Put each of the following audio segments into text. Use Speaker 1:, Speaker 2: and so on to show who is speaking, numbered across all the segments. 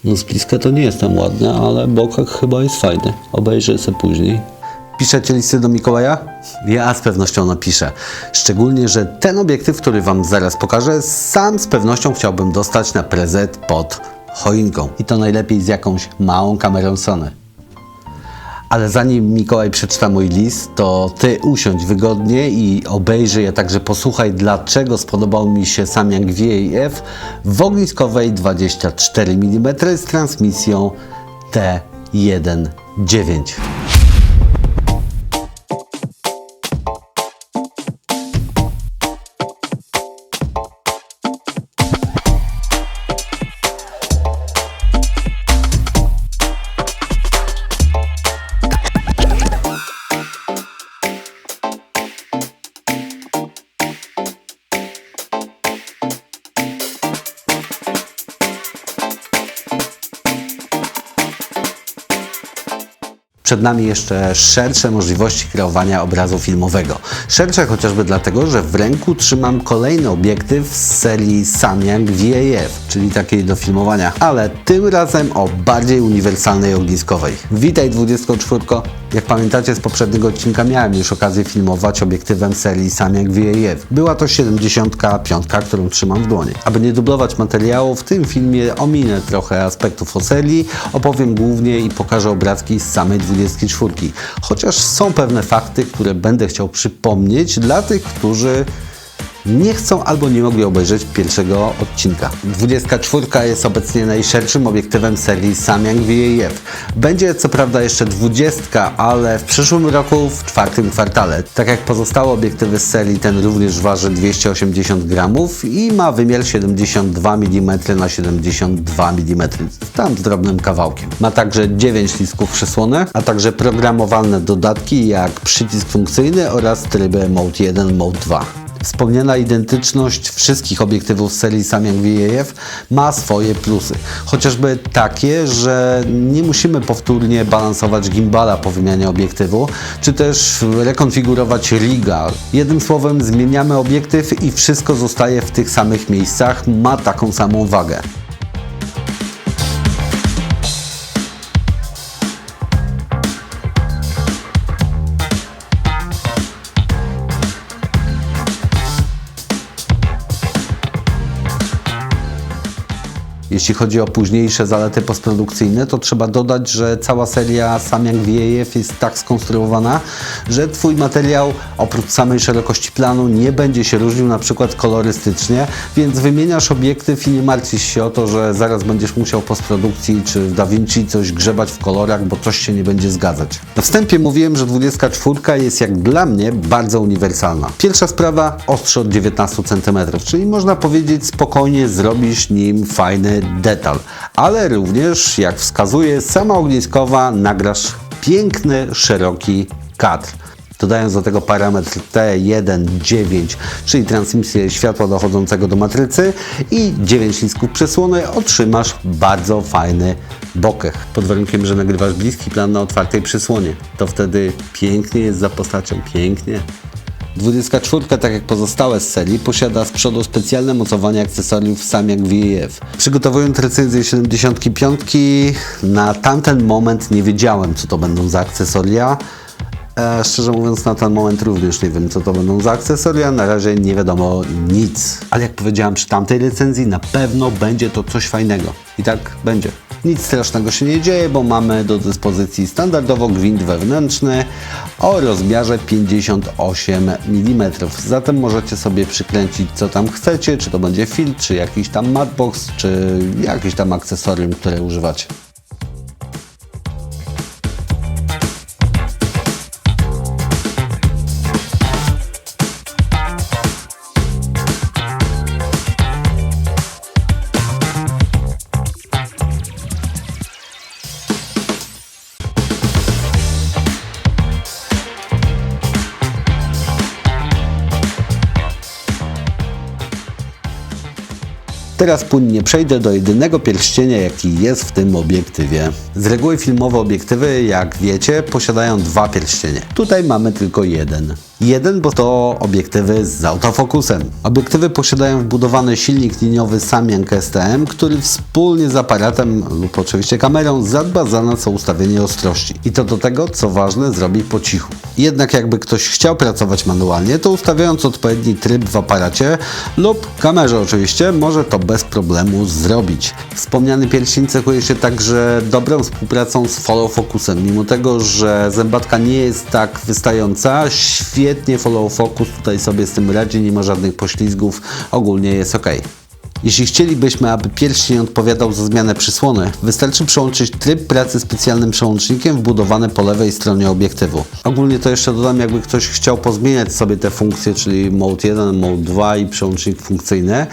Speaker 1: No z bliska to nie jest tam ładne, ale bokach chyba jest fajny. Obejrzę se później. Piszecie listy do Mikołaja? Ja z pewnością napiszę. Szczególnie, że ten obiektyw, który Wam zaraz pokażę, sam z pewnością chciałbym dostać na prezent pod choinką. I to najlepiej z jakąś małą kamerą Sony. Ale zanim Mikołaj przeczyta mój list, to Ty usiądź wygodnie i obejrzyj, a także posłuchaj, dlaczego spodobał mi się Samyang VAF w ogniskowej 24 mm z transmisją T1.9. Przed nami jeszcze szersze możliwości kreowania obrazu filmowego. Szersze chociażby dlatego, że w ręku trzymam kolejny obiektyw z serii Samyang VAF, czyli takiej do filmowania, ale tym razem o bardziej uniwersalnej ogniskowej. Witaj 24. Jak pamiętacie z poprzedniego odcinka, miałem już okazję filmować obiektywem serii Samyang VAF. Była to 75, którą trzymam w dłoni. Aby nie dublować materiału, w tym filmie ominę trochę aspektów o serii, opowiem głównie i pokażę obrazki z samej 24. Chociaż są pewne fakty, które będę chciał przypomnieć dla tych, którzy nie chcą albo nie mogli obejrzeć pierwszego odcinka. 24 jest obecnie najszerszym obiektywem serii Samyang VAF. Będzie co prawda jeszcze 20, ale w przyszłym roku w czwartym kwartale. Tak jak pozostałe obiektywy z serii, ten również waży 280 gramów i ma wymiar 72 mm na 72 mm. Tam z drobnym kawałkiem. Ma także 9 listków przysłony, a także programowalne dodatki jak przycisk funkcyjny oraz tryby Mode 1, Mode 2. Wspomniana identyczność wszystkich obiektywów z serii Samyang VAF ma swoje plusy. Chociażby takie, że nie musimy powtórnie balansować gimbala po wymianie obiektywu, czy też rekonfigurować riga. Jednym słowem zmieniamy obiektyw i wszystko zostaje w tych samych miejscach, ma taką samą wagę. Jeśli chodzi o późniejsze zalety postprodukcyjne, to trzeba dodać, że cała seria Samyang VAF jest tak skonstruowana, że Twój materiał oprócz samej szerokości planu nie będzie się różnił na przykład kolorystycznie, więc wymieniasz obiektyw i nie martwisz się o to, że zaraz będziesz musiał w postprodukcji czy w DaVinci coś grzebać w kolorach, bo coś się nie będzie zgadzać. Na wstępie mówiłem, że 24 jest jak dla mnie bardzo uniwersalna. Pierwsza sprawa, ostrze od 19 cm, czyli można powiedzieć spokojnie zrobisz nim fajny detal, ale również, jak wskazuje sama ogniskowa, nagrasz piękny, szeroki kadr. Dodając do tego parametr T1.9, czyli transmisję światła dochodzącego do matrycy i 9 listków przysłony, otrzymasz bardzo fajny bokeh. Pod warunkiem, że nagrywasz bliski plan na otwartej przysłonie. To wtedy pięknie jest za postacią, pięknie. 24, tak jak pozostałe z serii, posiada z przodu specjalne mocowanie akcesoriów Samyang VAF. Przygotowując recenzję 75, na tamten moment nie wiedziałem, co to będą za akcesoria. Szczerze mówiąc, na ten moment również nie wiem, co to będą za akcesoria. Na razie nie wiadomo nic. Ale jak powiedziałem przy tamtej recenzji, na pewno będzie to coś fajnego. I tak będzie. Nic strasznego się nie dzieje, bo mamy do dyspozycji standardowo gwint wewnętrzny o rozmiarze 58 mm. Zatem możecie sobie przykręcić co tam chcecie, czy to będzie filtr, czy jakiś tam matbox, czy jakieś tam akcesorium, które używacie. Teraz płynnie przejdę do jedynego pierścienia, jaki jest w tym obiektywie. Z reguły filmowe obiektywy, jak wiecie, posiadają dwa pierścienie. Tutaj mamy tylko jeden. Jeden, bo to obiektywy z autofokusem. Obiektywy posiadają wbudowany silnik liniowy Samyang STM, który wspólnie z aparatem lub oczywiście kamerą zadba za nas o ustawienie ostrości. I to do tego, co ważne, zrobi po cichu. Jednak jakby ktoś chciał pracować manualnie, to ustawiając odpowiedni tryb w aparacie lub kamerze oczywiście, może to bez problemu zrobić. Wspomniany pierścień cechuje się także dobrą współpracą z follow focusem. Mimo tego, że zębatka nie jest tak wystająca, świetnie follow focus tutaj sobie z tym radzi, nie ma żadnych poślizgów, ogólnie jest ok. Jeśli chcielibyśmy, aby pierścień odpowiadał za zmianę przysłony, wystarczy przełączyć tryb pracy specjalnym przełącznikiem wbudowany po lewej stronie obiektywu. Ogólnie to jeszcze dodam, jakby ktoś chciał pozmieniać sobie te funkcje, czyli Mode 1, Mode 2 i przełącznik funkcyjny,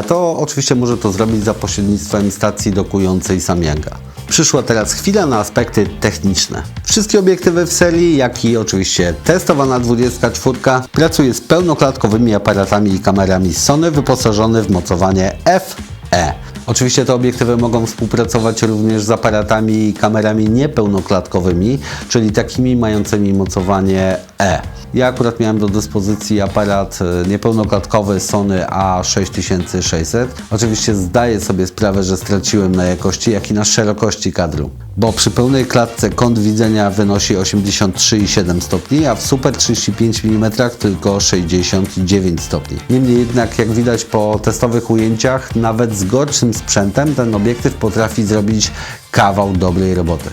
Speaker 1: to oczywiście może to zrobić za pośrednictwem stacji dokującej Samyanga. Przyszła teraz chwila na aspekty techniczne. Wszystkie obiektywy w serii, jak i oczywiście testowana 24, pracuje z pełnoklatkowymi aparatami i kamerami Sony wyposażone w mocowanie FE. Oczywiście te obiektywy mogą współpracować również z aparatami i kamerami niepełnoklatkowymi, czyli takimi mającymi mocowanie E. Ja akurat miałem do dyspozycji aparat niepełnoklatkowy Sony A6600. Oczywiście zdaję sobie sprawę, że straciłem na jakości, jak i na szerokości kadru, bo przy pełnej klatce kąt widzenia wynosi 83,7 stopni, a w Super 35 mm tylko 69 stopni. Niemniej jednak, jak widać po testowych ujęciach, nawet z gorszym sprzętem ten obiektyw potrafi zrobić kawał dobrej roboty.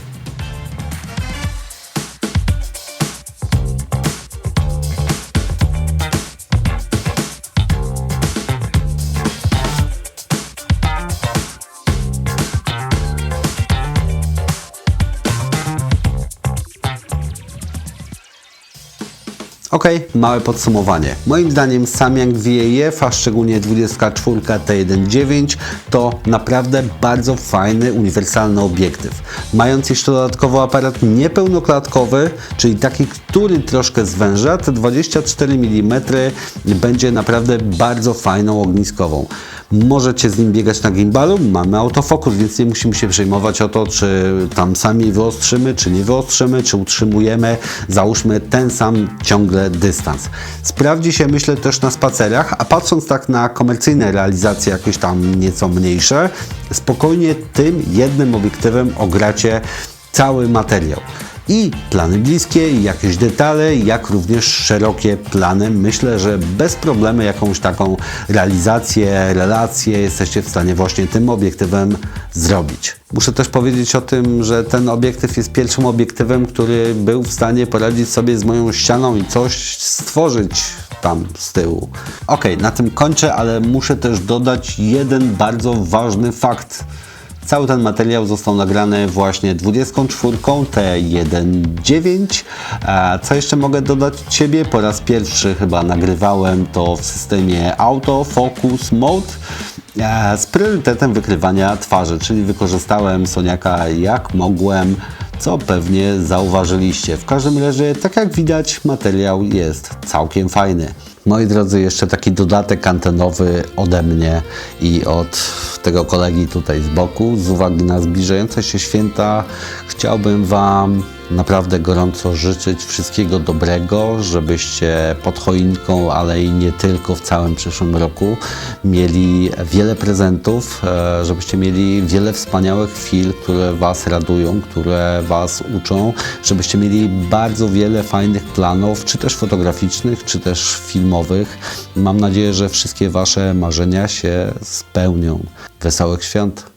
Speaker 1: Ok, małe podsumowanie. Moim zdaniem Samyang VAF, a szczególnie 24 T1.9 to naprawdę bardzo fajny, uniwersalny obiektyw. Mając jeszcze dodatkowo aparat niepełnoklatkowy, czyli taki, który troszkę zwęża, te 24 mm będzie naprawdę bardzo fajną ogniskową. Możecie z nim biegać na gimbalu, mamy autofokus, więc nie musimy się przejmować o to, czy tam sami wyostrzymy, czy nie wyostrzymy, czy utrzymujemy, załóżmy ten sam ciągle dystans. Sprawdzi się, myślę, też na spacerach, a patrząc tak na komercyjne realizacje, jakieś tam nieco mniejsze, spokojnie tym jednym obiektywem ogracie cały materiał. I plany bliskie, i jakieś detale, jak również szerokie plany. Myślę, że bez problemu jakąś taką realizację, relację jesteście w stanie właśnie tym obiektywem zrobić. Muszę też powiedzieć o tym, że ten obiektyw jest pierwszym obiektywem, który był w stanie poradzić sobie z moją ścianą i coś stworzyć tam z tyłu. Ok, na tym kończę, ale muszę też dodać jeden bardzo ważny fakt. Cały ten materiał został nagrany właśnie 24 T1.9. Co jeszcze mogę dodać od siebie? Po raz pierwszy chyba nagrywałem to w systemie Auto Focus Mode z priorytetem wykrywania twarzy, czyli wykorzystałem Soniaka jak mogłem, co pewnie zauważyliście. W każdym razie, tak jak widać, materiał jest całkiem fajny. Moi drodzy, jeszcze taki dodatek antenowy ode mnie i od tego kolegi tutaj z boku. Z uwagi na zbliżające się święta chciałbym Wam naprawdę gorąco życzyć wszystkiego dobrego, żebyście pod choinką, ale i nie tylko w całym przyszłym roku mieli wiele prezentów, żebyście mieli wiele wspaniałych chwil, które Was radują, które Was uczą, żebyście mieli bardzo wiele fajnych planów, czy też fotograficznych, czy też filmowych. Mam nadzieję, że wszystkie Wasze marzenia się spełnią. Wesołych świąt!